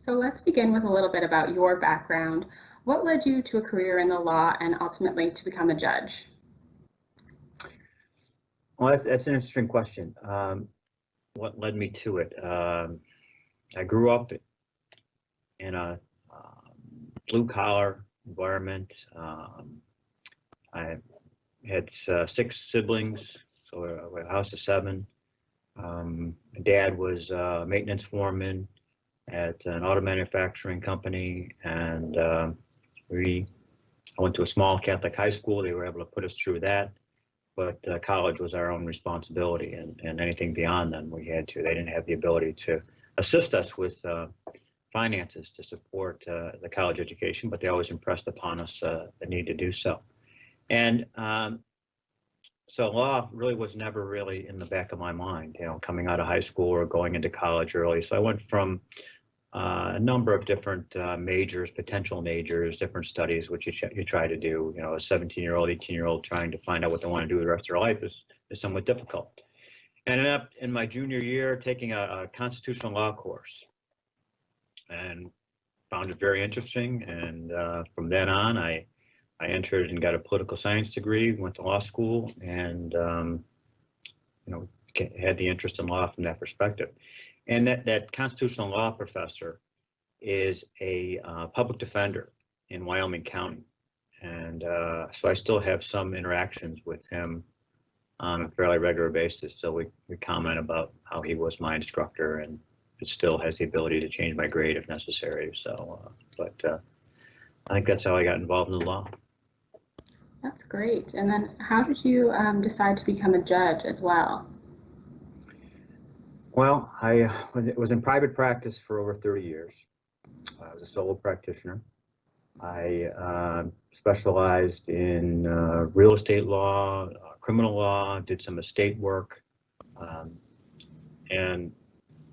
So let's begin with a little bit about your background. What led you to a career in the law and ultimately to become a judge? Well, that's an interesting question. What led me to it? I grew up in a blue-collar environment. I had 6 siblings, so we're a house of 7. My dad was a maintenance foreman at an auto manufacturing company, and I went to a small Catholic high school. They were able to put us through that, but college was our own responsibility, and anything beyond them we had to. They didn't have the ability to assist us with finances to support the college education, but they always impressed upon us the need to do so. And so law really was never really in the back of my mind, coming out of high school or going into college early. So I went from a number of different majors, potential majors, different studies, which you try to do. A 17-year-old, 18-year-old trying to find out what they want to do the rest of their life is somewhat difficult. I ended up in my junior year taking a constitutional law course and found it very interesting. And from then on, I entered and got a political science degree, went to law school, and had the interest in law from that perspective. And that constitutional law professor is a public defender in Wyoming County. And so I still have some interactions with him on a fairly regular basis. So we comment about how he was my instructor, and it still has the ability to change my grade if necessary. So, but I think that's how I got involved in the law. That's great. And then how did you decide to become a judge as well? Well, I was in private practice for over 30 years. I was a solo practitioner. I specialized in real estate law, criminal law, did some estate work, and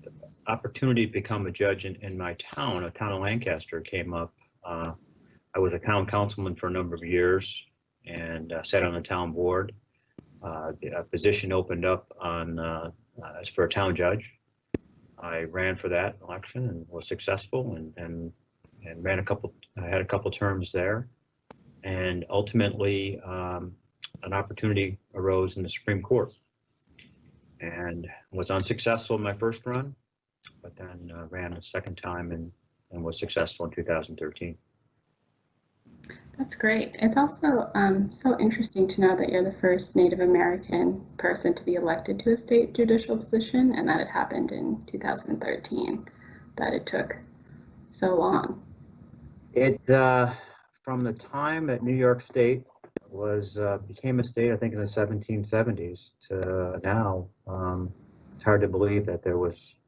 the opportunity to become a judge in my town, a town of Lancaster, came up. I was a town councilman for a number of years and sat on the town board. The position opened up as for a town judge. I ran for that election and was successful, and ran I had a couple terms there, and ultimately an opportunity arose in the Supreme Court, and was unsuccessful in my first run, but then ran a second time and was successful in 2013. That's great. It's also so interesting to know that you're the first Native American person to be elected to a state judicial position, and that it happened in 2013, that it took so long. It from the time that New York State became a state, I think in the 1770s, to now, it's hard to believe that there was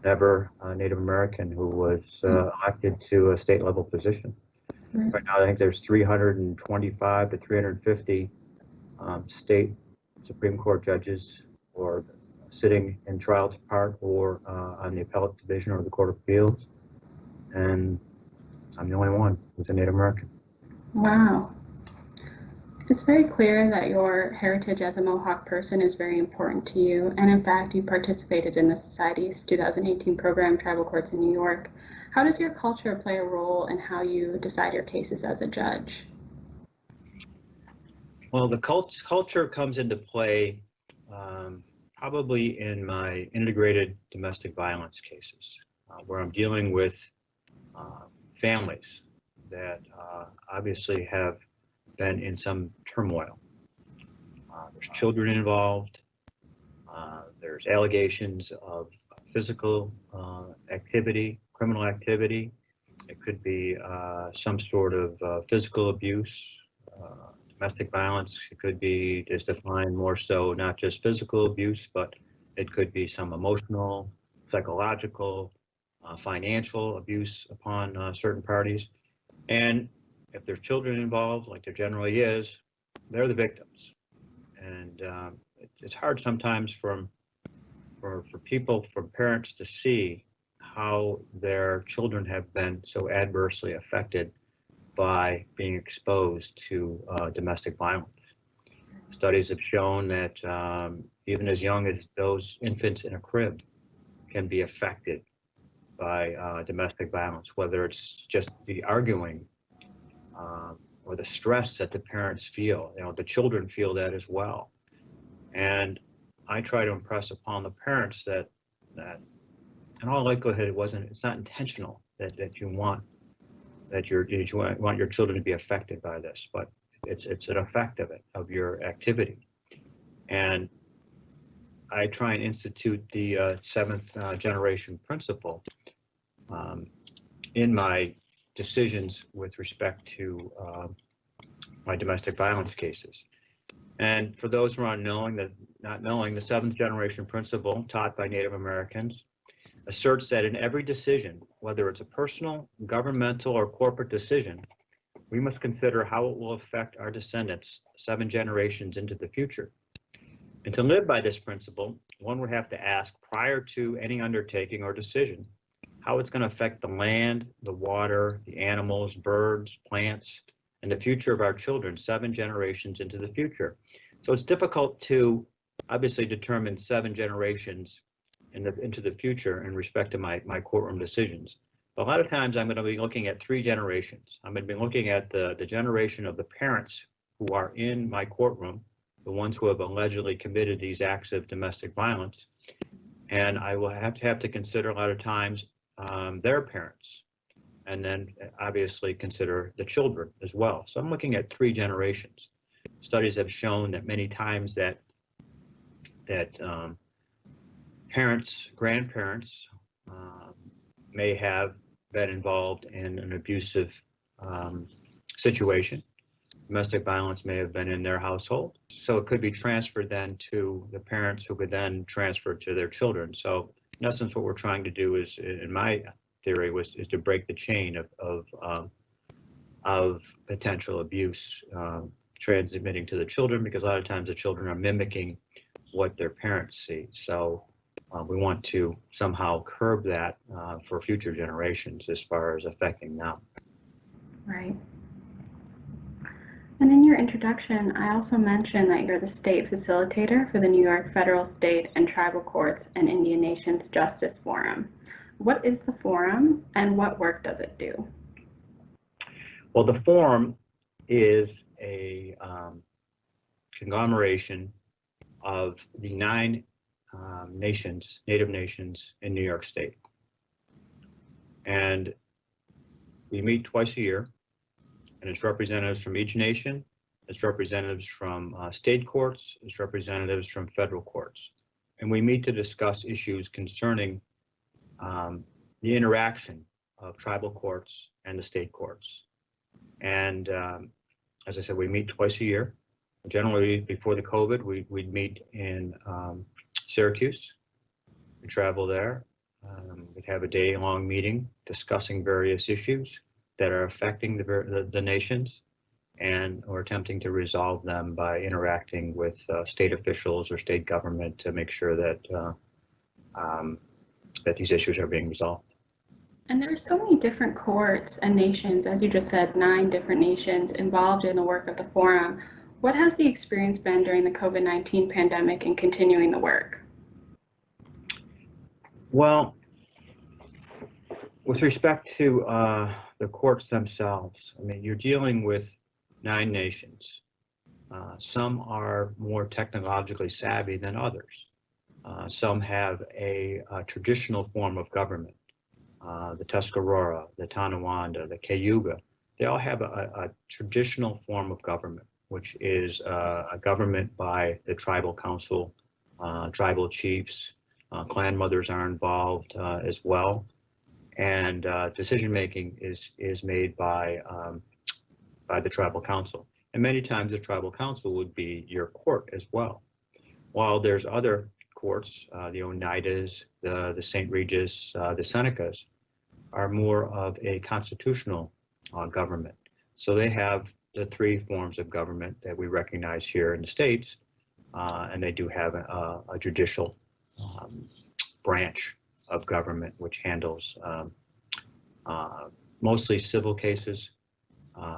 never a Native American who was elected to a state level position. Right now, I think there's 325 to 350 state Supreme Court judges, or sitting in trial part or on the Appellate Division or the Court of Appeals, and I'm the only one who's a Native American. Wow. It's very clear that your heritage as a Mohawk person is very important to you, and in fact, you participated in the Society's 2018 program, Tribal Courts in New York. How does your culture play a role in how you decide your cases as a judge? Well, the culture comes into play probably in my integrated domestic violence cases, where I'm dealing with families that obviously have been in some turmoil. There's children involved. There's allegations of physical activity, criminal activity. It could be some sort of physical abuse, domestic violence. It could be just defined more so, not just physical abuse, but it could be some emotional, psychological, financial abuse upon certain parties. And if there's children involved, like there generally is, they're the victims. And it's hard sometimes for people, for parents, to see how their children have been so adversely affected by being exposed to domestic violence. Studies have shown that even as young as those infants in a crib can be affected by domestic violence, whether it's just the arguing or the stress that the parents feel. The children feel that as well. And I try to impress upon the parents that in all likelihood it's not intentional that you want your children to be affected by this, but it's an effect of your activity. And I try and institute the seventh generation principle in my decisions with respect to my domestic violence cases. And for those who are not knowing, the seventh generation principle taught by Native Americans asserts that in every decision, whether it's a personal, governmental, or corporate decision, we must consider how it will affect our descendants 7 generations into the future. And to live by this principle, one would have to ask prior to any undertaking or decision how it's going to affect the land, the water, the animals, birds, plants, and the future of our children 7 generations into the future. So it's difficult to obviously determine 7 generations into the future in respect to my courtroom decisions. But a lot of times I'm going to be looking at 3 generations. I'm going to be looking at the generation of the parents who are in my courtroom, the ones who have allegedly committed these acts of domestic violence. And I will have to consider a lot of times their parents, and then obviously consider the children as well. So I'm looking at 3 generations. Studies have shown that many times that parents, grandparents may have been involved in an abusive situation. Domestic violence may have been in their household. So it could be transferred then to the parents, who could then transfer to their children. So in essence, what we're trying to do is, in my theory, is to break the chain of potential abuse transmitting to the children, because a lot of times the children are mimicking what their parents see. So we want to somehow curb that for future generations as far as affecting them. Right. And in your introduction, I also mentioned that you're the state facilitator for the New York Federal, State, and Tribal Courts and Indian Nations Justice Forum. What is the forum, and what work does it do? Well, the forum is a conglomeration of the 9 nations, Native nations in New York State. And we meet twice a year, and it's representatives from each nation, it's representatives from state courts, it's representatives from federal courts. And we meet to discuss issues concerning the interaction of tribal courts and the state courts. And as I said, we meet twice a year. Generally, before the COVID, we'd meet in Syracuse. We travel there. We'd have a day-long meeting discussing various issues that are affecting the nations, and we're attempting to resolve them by interacting with state officials or state government to make sure that that these issues are being resolved. And there are so many different courts and nations, as you just said, 9 different nations involved in the work of the forum. What has the experience been during the COVID-19 pandemic and continuing the work? Well, with respect to the courts themselves, I mean, you're dealing with 9 nations. Some are more technologically savvy than others. Some have a traditional form of government. The Tuscarora, the Tonawanda, the Cayuga, they all have a traditional form of government, which is a government by the tribal council, tribal chiefs, clan mothers are involved as well. And decision-making is made by the tribal council. And many times the tribal council would be your court as well. While there's other courts, the Oneidas, the St. Regis, the Senecas, are more of a constitutional government. So they have the 3 forms of government that we recognize here in the States, and they do have a judicial branch of government which handles mostly civil cases.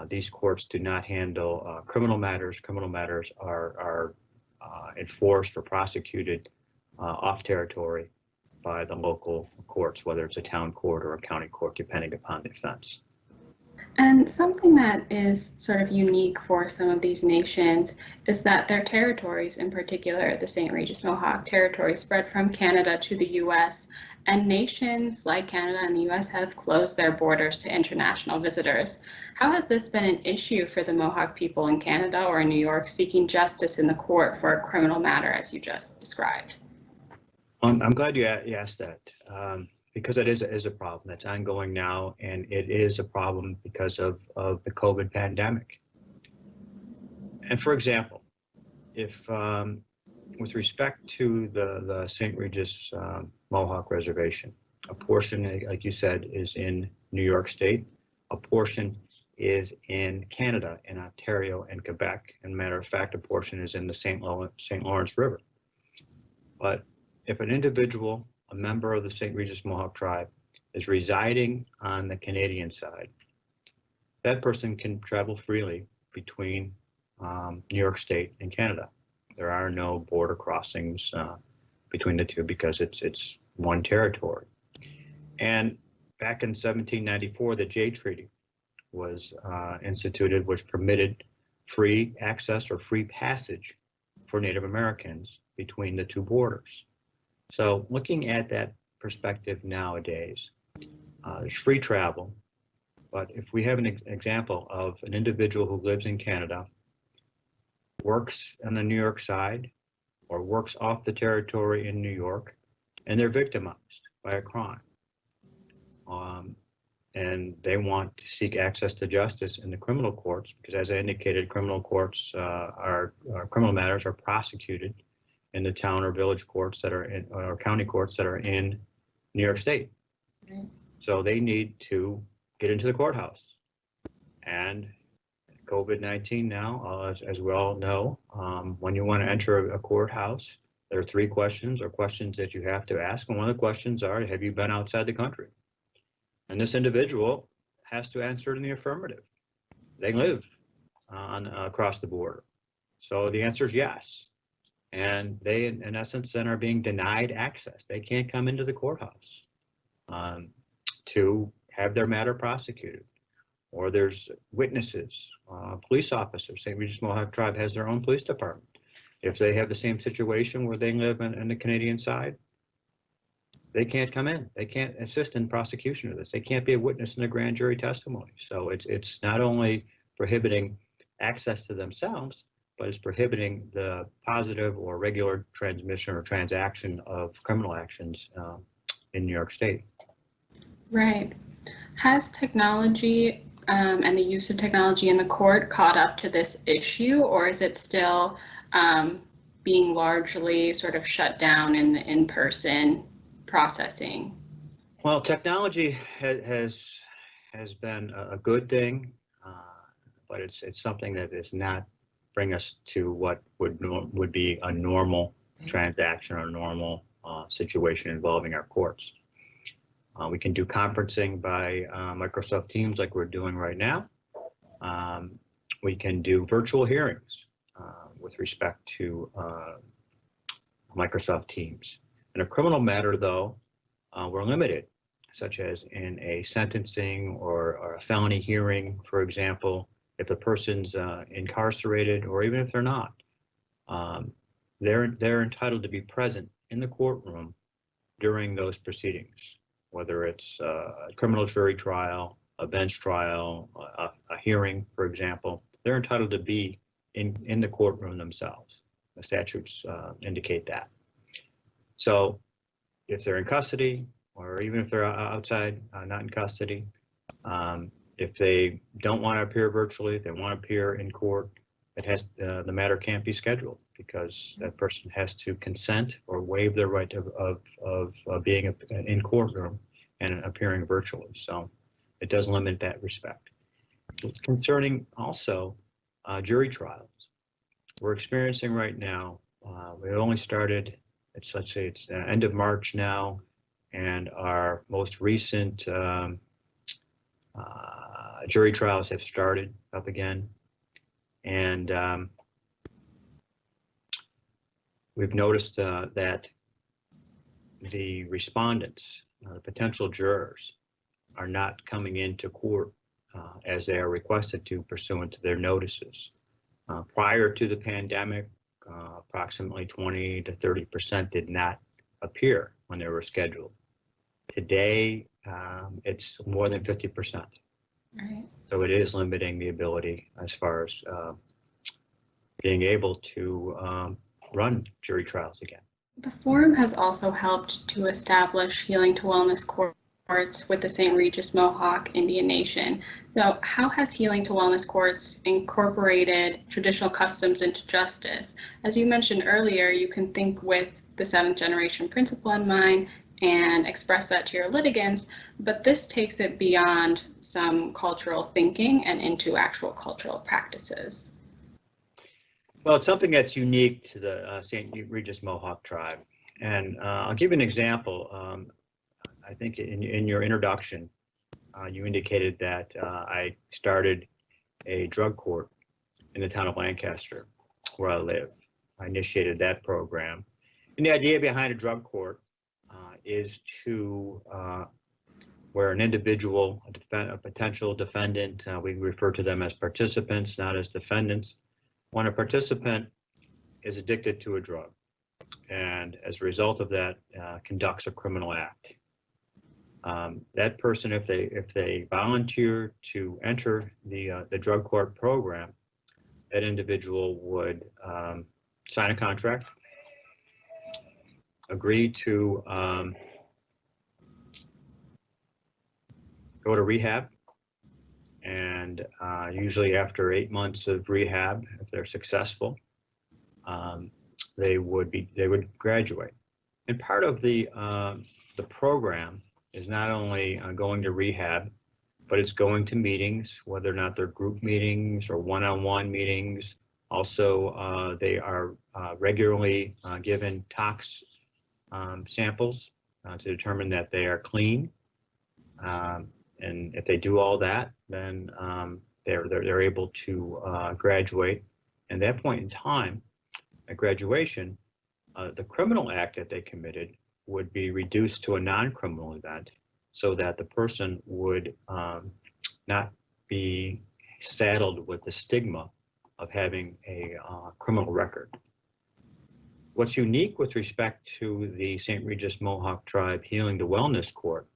These courts do not handle criminal matters. Criminal matters are enforced or prosecuted off territory. by the local courts, whether it's a town court or a county court, depending upon the offense. And something that is sort of unique for some of these nations is that their territories, in particular the St. Regis Mohawk territory, spread from Canada to the US, and nations like Canada and the US have closed their borders to international visitors. How has this been an issue for the Mohawk people in Canada or in New York seeking justice in the court for a criminal matter, as you just described? I'm glad you asked that, because it is a problem that's ongoing now, and it is a problem because of the COVID pandemic. And for example, if with respect to the St. Regis Mohawk Reservation, a portion, like you said, is in New York State, a portion is in Canada, in Ontario and Quebec, and matter of fact, a portion is in the St. Lawrence River. But if an individual, a member of the St. Regis Mohawk tribe, is residing on the Canadian side, that person can travel freely between New York State and Canada. There are no border crossings between the two because it's one territory. And back in 1794, the Jay Treaty was instituted, which permitted free access or free passage for Native Americans between the two borders. So looking at that perspective nowadays, there's free travel, but if we have an example of an individual who lives in Canada, works on the New York side, or works off the territory in New York, and they're victimized by a crime, and they want to seek access to justice in the criminal courts, because as I indicated, criminal courts criminal matters are prosecuted in the town or village courts that are in, or county courts that are in New York State. Right. So they need to get into the courthouse. And COVID-19 now, as we all know, when you want to enter a courthouse, there are three questions that you have to ask. And one of the questions are, have you been outside the country? And this individual has to answer in the affirmative. They live across the border. So the answer is yes. And they, in essence, then are being denied access. They can't come into the courthouse to have their matter prosecuted. Or there's witnesses, police officers. St. Regis Mohawk Tribe has their own police department. If they have the same situation where they live in the Canadian side, they can't come in. They can't assist in prosecution of this. They can't be a witness in a grand jury testimony. So it's not only prohibiting access to themselves, but it's prohibiting the positive or regular transmission or transaction of criminal actions in New York State. Right. Has technology and the use of technology in the court caught up to this issue, or is it still being largely sort of shut down in the in-person processing? Well, technology has been a good thing, but it's something that does not bring us to what would be a normal transaction or normal situation involving our courts. We can do conferencing by Microsoft Teams like we're doing right now. We can do virtual hearings with respect to Microsoft Teams. In a criminal matter, though, we're limited, such as in a sentencing or a felony hearing, for example. If a person's incarcerated, or even if they're not, they're entitled to be present in the courtroom during those proceedings, whether it's a criminal jury trial, a bench trial, a hearing, for example. They're entitled to be in the courtroom themselves. The statutes indicate that. So if they're in custody, or even if they're outside, not in custody, if they don't want to appear virtually, if they want to appear in court, the matter can't be scheduled because that person has to consent or waive their right of being in courtroom and appearing virtually. So it does limit that respect. Concerning also jury trials, we're experiencing right now, we only started, let's say it's the end of March now, and our most recent jury trials have started up again. And we've noticed that the respondents, the potential jurors, are not coming into court as they are requested to pursuant to their notices. Prior to the pandemic, approximately 20 to 30% did not appear when they were scheduled. Today, it's more than 50%. Right. So it is limiting the ability as far as being able to run jury trials again. The forum has also helped to establish healing to wellness courts with the St. Regis Mohawk Indian Nation. So how has healing to wellness courts incorporated traditional customs into justice? As you mentioned earlier, you can think with the seventh generation principle in mind and express that to your litigants, but this takes it beyond some cultural thinking and into actual cultural practices. Well, it's something that's unique to the St. Regis Mohawk tribe. And I'll give you an example. I think in your introduction, you indicated that I started a drug court in the town of Lancaster, where I live. I initiated that program. And the idea behind a drug court is to where an individual, a potential defendant, we refer to them as participants, not as defendants. When a participant is addicted to a drug, and as a result of that, conducts a criminal act, that person, if they volunteer to enter the drug court program, that individual would sign a contract, agree to go to rehab, and usually after 8 months of rehab, if they're successful, they would graduate. And part of the program is not only going to rehab, but it's going to meetings, whether or not they're group meetings or one-on-one meetings. Also, they are regularly given tox samples to determine that they are clean. And if they do all that, then they're able to graduate. And at that point in time, at graduation, the criminal act that they committed would be reduced to a non-criminal event, so that the person would not be saddled with the stigma of having a criminal record. What's unique with respect to the St. Regis Mohawk tribe Healing to Wellness Court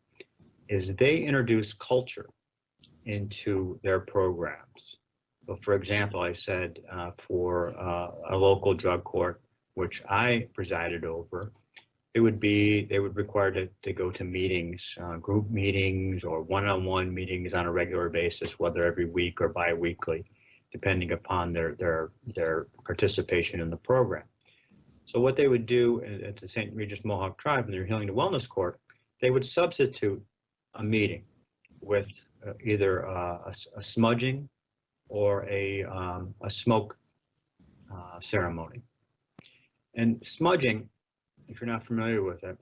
is they introduce culture into their programs. So for example, I said for a local drug court, which I presided over, they would require to go to meetings, group meetings or one-on-one meetings on a regular basis, whether every week or bi-weekly, depending upon their participation in the program. So what they would do at the St. Regis Mohawk tribe in their Healing to Wellness Court, they would substitute a meeting with either a smudging or a smoke ceremony. And smudging, if you're not familiar with it,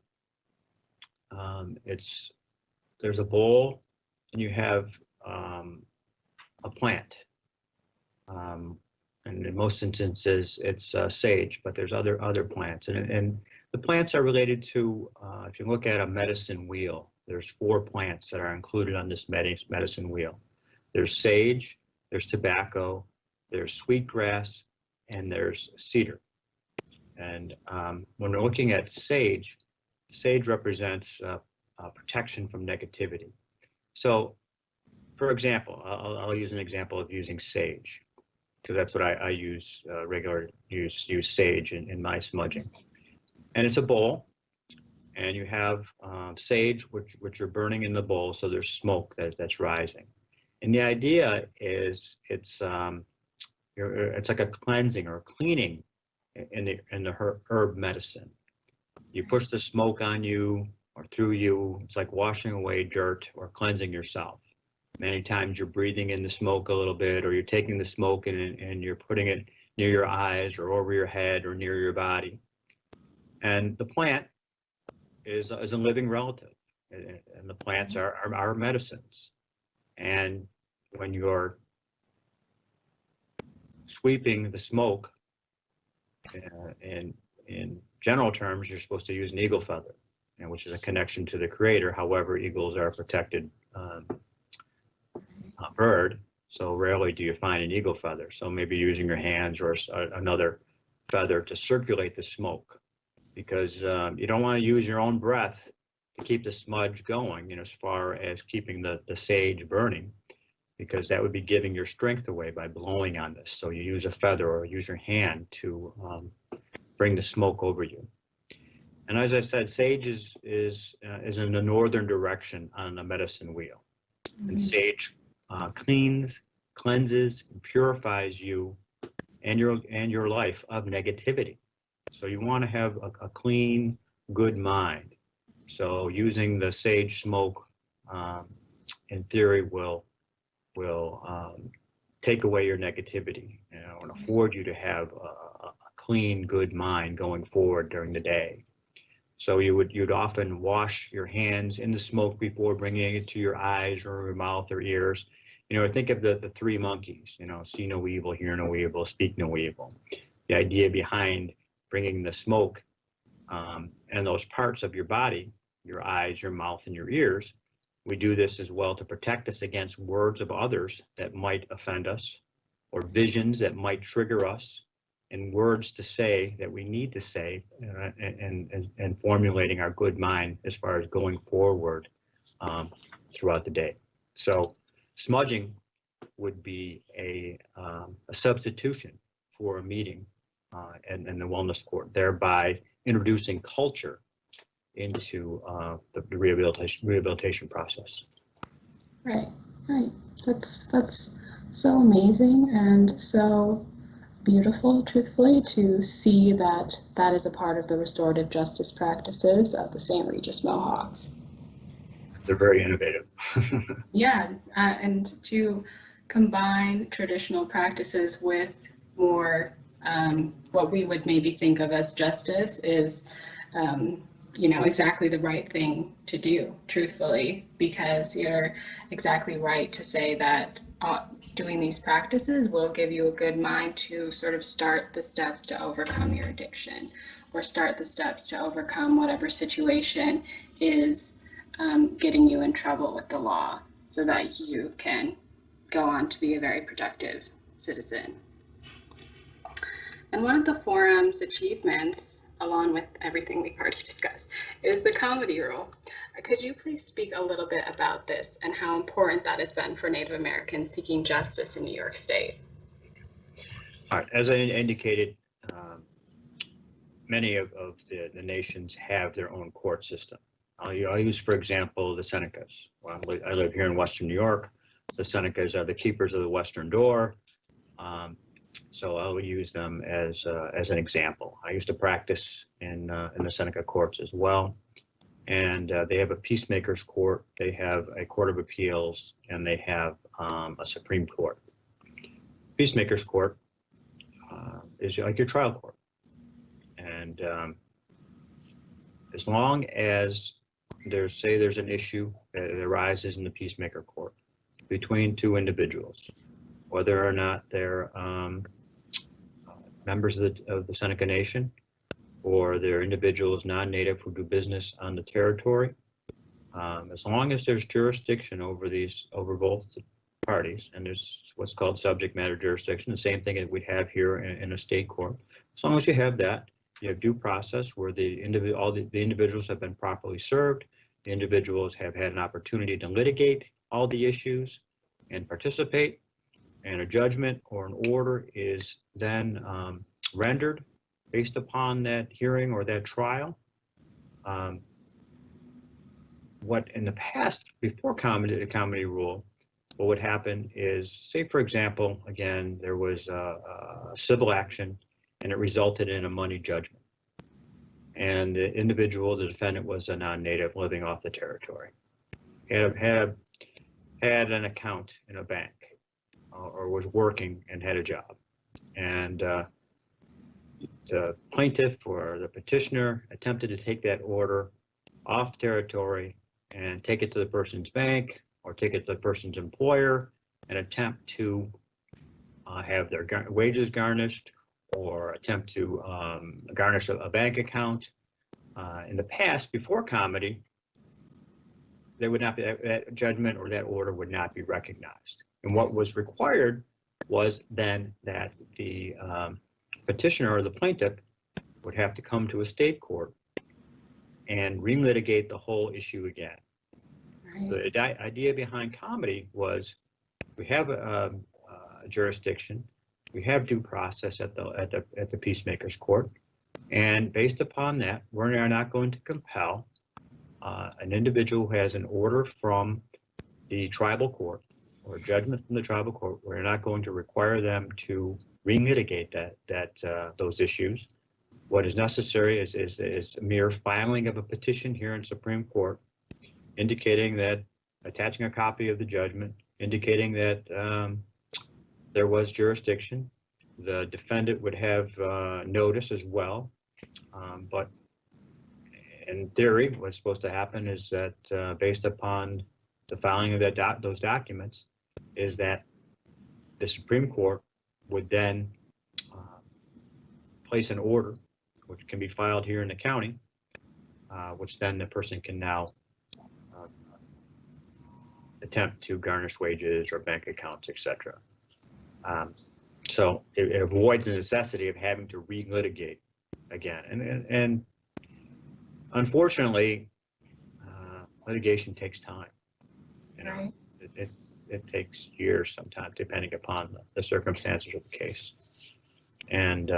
there's a bowl and you have a plant. And in most instances, it's sage, but there's other plants. And the plants are related to, if you look at a medicine wheel, there's 4 plants that are included on this medicine wheel. There's sage, there's tobacco, there's sweetgrass, and there's cedar. And when we're looking at sage, sage represents protection from negativity. So, for example, I'll use an example of using sage, because that's what I use use sage in my smudging. And it's a bowl, and you have sage, which you're burning in the bowl, so there's smoke that's rising. And the idea is it's like a cleansing or a cleaning in the herb medicine. You push the smoke on you or through you. It's like washing away dirt or cleansing yourself. Many times you're breathing in the smoke a little bit, or you're taking the smoke and you're putting it near your eyes or over your head or near your body. And the plant is a living relative, and the plants are medicines. And when you're sweeping the smoke, in general terms, you're supposed to use an eagle feather. which is a connection to the creator. However, eagles are a protected bird, so rarely do you find an eagle feather. So maybe using your hands or another feather to circulate the smoke, because you don't want to use your own breath to keep the smudge going, as far as keeping the sage burning, because that would be giving your strength away by blowing on this. So you use a feather or use your hand to bring the smoke over you. And as I said, sage is in the northern direction on the medicine wheel. And sage cleanses, and purifies you and your life of negativity. So you want to have a clean, good mind. So using the sage smoke, in theory, will take away your negativity, and afford you to have a clean, good mind going forward during the day. So you'd often wash your hands in the smoke before bringing it to your eyes or your mouth or ears. Think of the three monkeys. See no evil, hear no evil, speak no evil. The idea behind bringing the smoke and those parts of your body, your eyes, your mouth, and your ears. We do this as well to protect us against words of others that might offend us, or visions that might trigger us, and words to say that we need to say, and formulating our good mind as far as going forward throughout the day. So smudging would be a substitution for a meeting in the wellness court, thereby introducing culture into the rehabilitation process. Right. That's so amazing and so beautiful, truthfully, to see that that is a part of the restorative justice practices of the St. Regis Mohawks. They're very innovative. Yeah, and to combine traditional practices with more what we would maybe think of as justice is, exactly the right thing to do, truthfully, because you're exactly right to say that doing these practices will give you a good mind to sort of start the steps to overcome your addiction, or start the steps to overcome whatever situation is getting you in trouble with the law, so that you can go on to be a very productive citizen. And one of the forum's achievements, along with everything we've already discussed, is the comedy rule. Could you please speak a little bit about this and how important that has been for Native Americans seeking justice in New York State? All right, as I indicated, many of the nations have their own court system. I'll use, for example, the Senecas. Well, I live here in Western New York. The Senecas are the keepers of the Western door. So I'll use them as an example. I used to practice in the Seneca courts as well. And they have a peacemakers court, they have a court of appeals, and they have a Supreme Court. Peacemakers court is like your trial court. And as long as there's an issue that arises in the peacemaker court between two individuals, whether or not they're members of the Seneca Nation, or they're individuals non-native who do business on the territory, as long as there's jurisdiction over both parties, and there's what's called subject matter jurisdiction, the same thing that we have here in a state court. As long as you have that, you have due process where the individuals have been properly served, the individuals have had an opportunity to litigate all the issues and participate, and a judgment or an order is then rendered based upon that hearing or that trial. What in the past, before comedy rule, what would happen is, say for example, again, there was a civil action and it resulted in a money judgment. And the individual, the defendant, was a non-native living off the territory. Had an account in a bank, or was working and had a job. And the plaintiff or the petitioner attempted to take that order off territory and take it to the person's bank or take it to the person's employer and attempt to have their wages garnished, or attempt to garnish a bank account. In the past, before comedy, there would not be that judgment or that order would not be recognized. And what was required was then that the petitioner or the plaintiff would have to come to a state court and relitigate the whole issue again. Right. The idea behind comedy was we have a jurisdiction, we have due process at the peacemaker's court, and based upon that, we're not going to compel an individual who has an order from the tribal court or judgment from the tribal court. We're not going to require them to relitigate those issues. What is necessary is a mere filing of a petition here in Supreme Court, indicating that, attaching a copy of the judgment, indicating that there was jurisdiction. The defendant would have notice as well, but in theory, what's supposed to happen is that based upon the filing of those documents, is that the Supreme Court would then place an order, which can be filed here in the county, which then the person can now attempt to garnish wages or bank accounts, etc. So it avoids the necessity of having to relitigate again. And unfortunately, litigation takes time. You know, Right. it takes years sometimes, depending upon the circumstances of the case. And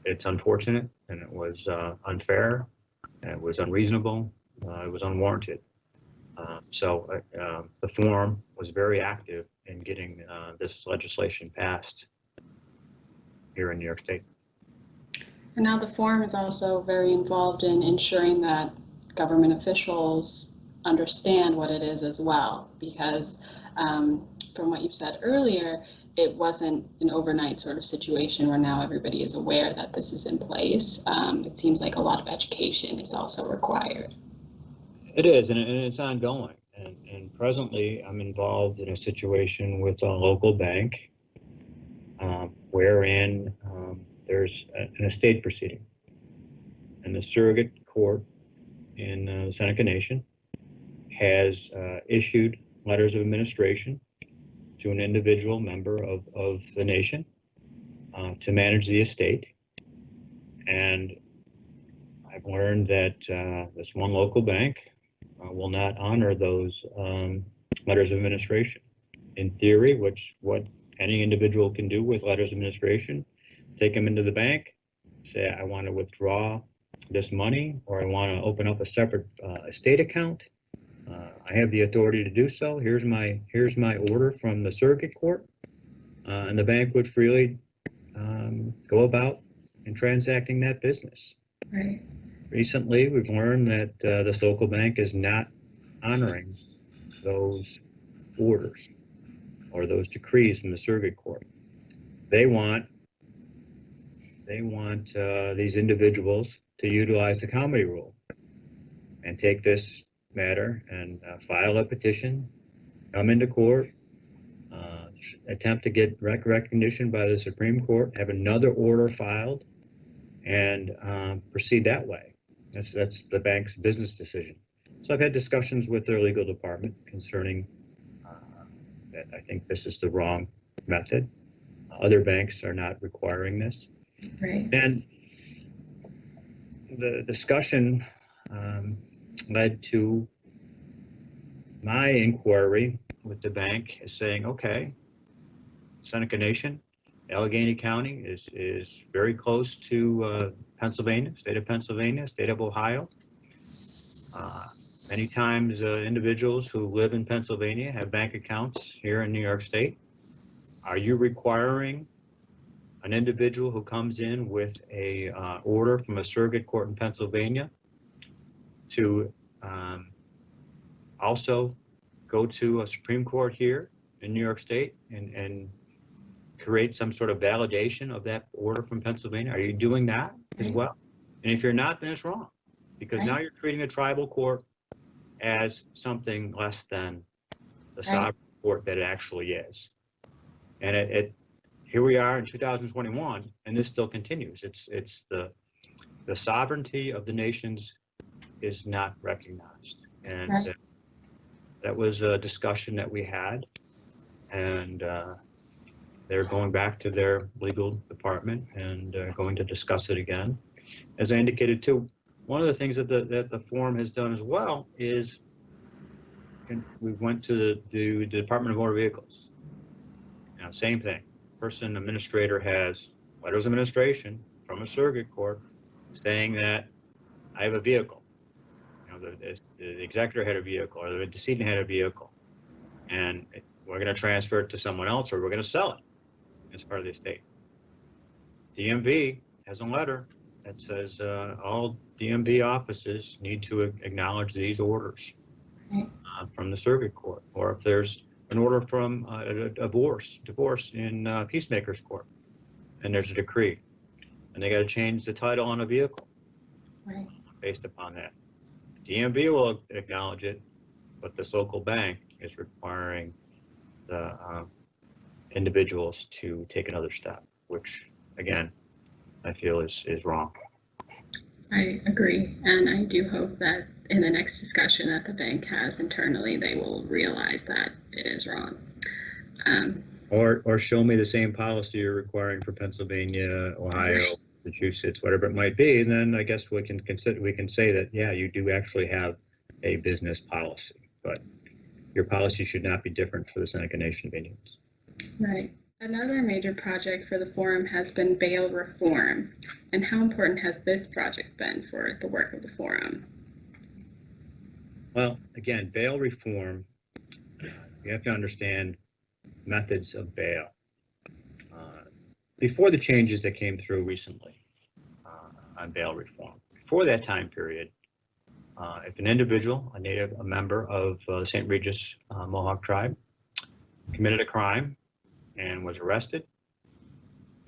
it's unfortunate, and it was unfair, and it was unreasonable, it was unwarranted. So the forum was very active in getting this legislation passed here in New York State. And now the forum is also very involved in ensuring that government officials understand what it is as well, because from what you've said earlier, it wasn't an overnight sort of situation where now everybody is aware that this is in place. It seems like a lot of education is also required. It is, and it's ongoing. And presently, I'm involved in a situation with a local bank wherein there's an estate proceeding. And the surrogate court in the Seneca Nation has issued letters of administration to an individual member of the nation to manage the estate. And I've learned that this one local bank will not honor those letters of administration. In theory, what any individual can do with letters of administration, take them into the bank, say, I want to withdraw this money, or I want to open up a separate estate account. I have the authority to do so. Here's my order from the circuit court, and the bank would freely go about in transacting that business. Right. Recently, we've learned that this local bank is not honoring those orders or those decrees from the circuit court. They want these individuals to utilize the comedy rule and take this matter and file a petition, come into court, attempt to get recognition by the Supreme Court, have another order filed, and proceed that way. That's the bank's business decision. So I've had discussions with their legal department concerning that I think this is the wrong method. Other banks are not requiring this. Right. And the discussion led to my inquiry with the bank is saying, okay, Seneca Nation, Allegheny County is very close to Pennsylvania, state of Ohio. Many times individuals who live in Pennsylvania have bank accounts here in New York State. Are you requiring an individual who comes in with a order from a surrogate court in Pennsylvania to also go to a Supreme Court here in New York State and create some sort of validation of that order from Pennsylvania? Are you doing that as well? And if you're not, then it's wrong, because now you're treating a tribal court as something less than the sovereign court that it actually is. And here we are in 2021, and this still continues. It's the the sovereignty of the nations is not recognized. And Right. that was a discussion that we had. And they're going back to their legal department and going to discuss it again. As I indicated too, one of the things that the forum has done as well is, and we went to the Department of Motor Vehicles. Now, same thing. Person administrator has letters of administration from a circuit court saying that I have a vehicle. You know, the executor had a vehicle, or the decedent had a vehicle, and we're going to transfer it to someone else, or we're going to sell it as part of the estate. DMV has a letter that says all DMV offices need to acknowledge these orders from the circuit court, or if there's an order from a divorce in peacemakers court, and there's a decree, and they got to change the title on a vehicle based upon that. DMV will acknowledge it, but this local bank is requiring the individuals to take another step, which again, I feel is wrong. I agree, and I do hope that in the next discussion that the bank has internally, they will realize that it is wrong. Or show me the same policy you're requiring for Pennsylvania, Ohio, Massachusetts, whatever it might be, and then I guess we can say that, yeah, you do actually have a business policy, but your policy should not be different for the Seneca Nation of Indians. Right. Another major project for the forum has been bail reform. And how important has this project been for the work of the forum? Well, again, bail reform, you have to understand methods of bail. Before the changes that came through recently on bail reform, before that time period, if an individual, a member of the St. Regis Mohawk tribe, committed a crime and was arrested,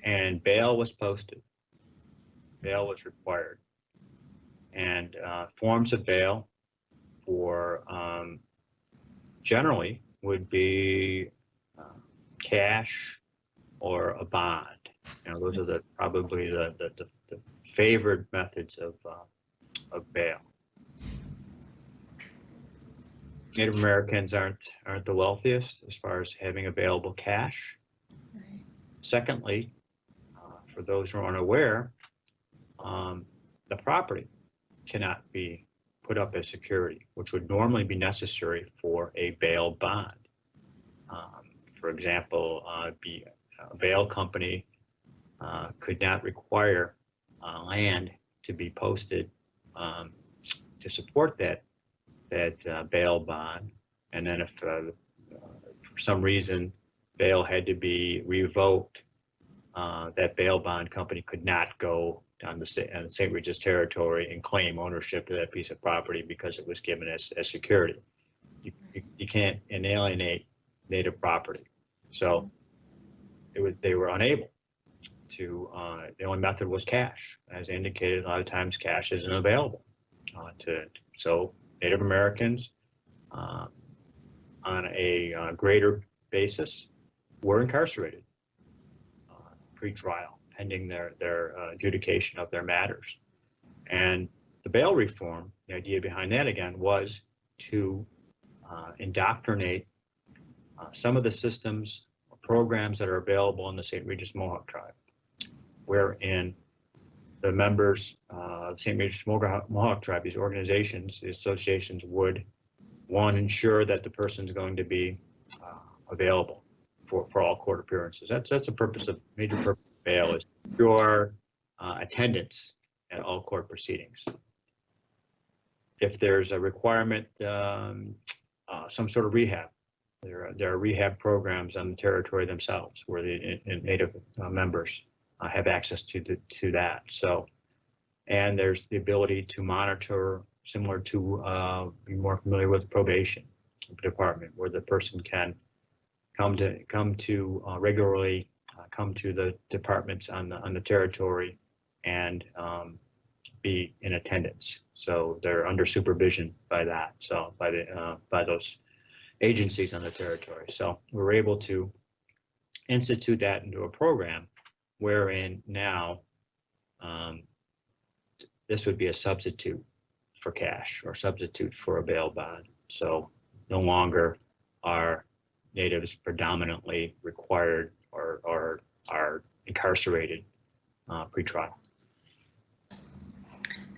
and bail was posted, bail was required, and forms of bail for generally would be cash or a bond. You know, those are probably the favored methods of bail. Native Americans aren't the wealthiest as far as having available cash. Right. Secondly, for those who are unaware, the property cannot be put up as security, which would normally be necessary for a bail bond. For example, a bail company could not require land to be posted to support that bail bond, and then if for some reason bail had to be revoked, that bail bond company could not go on the St. Regis territory and claim ownership of that piece of property because it was given as security. You can't alienate native property, so they were unable to. The only method was cash, as indicated. A lot of times, cash isn't available so Native Americans, on a greater basis, were incarcerated pre-trial, pending their adjudication of their matters. And the bail reform, the idea behind that again was to indoctrinate some of the systems or programs that are available in the St. Regis Mohawk tribe, wherein the members of St. Regis Mohawk tribe, these organizations, the associations would, one, ensure that the person's going to be available for all court appearances. That's a major purpose of bail, is your attendance at all court proceedings. If there's a requirement, some sort of rehab, there are rehab programs on the territory themselves where the Native members have access to that. So, and there's the ability to monitor, similar to be more familiar with probation department, where the person can come to regularly come to the departments on the territory and be in attendance. So they're under supervision by that. So by those agencies on the territory. So we're able to institute that into a program wherein now this would be a substitute for cash or substitute for a bail bond. So no longer are natives predominantly required or are incarcerated pretrial.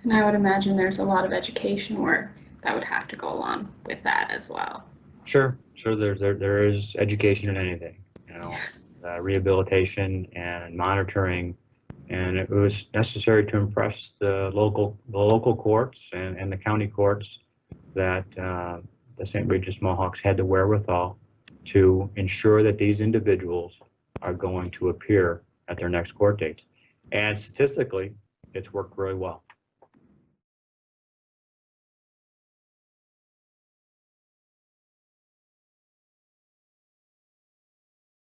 And I would imagine there's a lot of education work that would have to go along with that as well. Sure. There is education in anything, rehabilitation and monitoring, and it was necessary to impress the local courts and the county courts that the St. Regis Mohawks had the wherewithal to ensure that these individuals are going to appear at their next court date. And statistically, it's worked really well.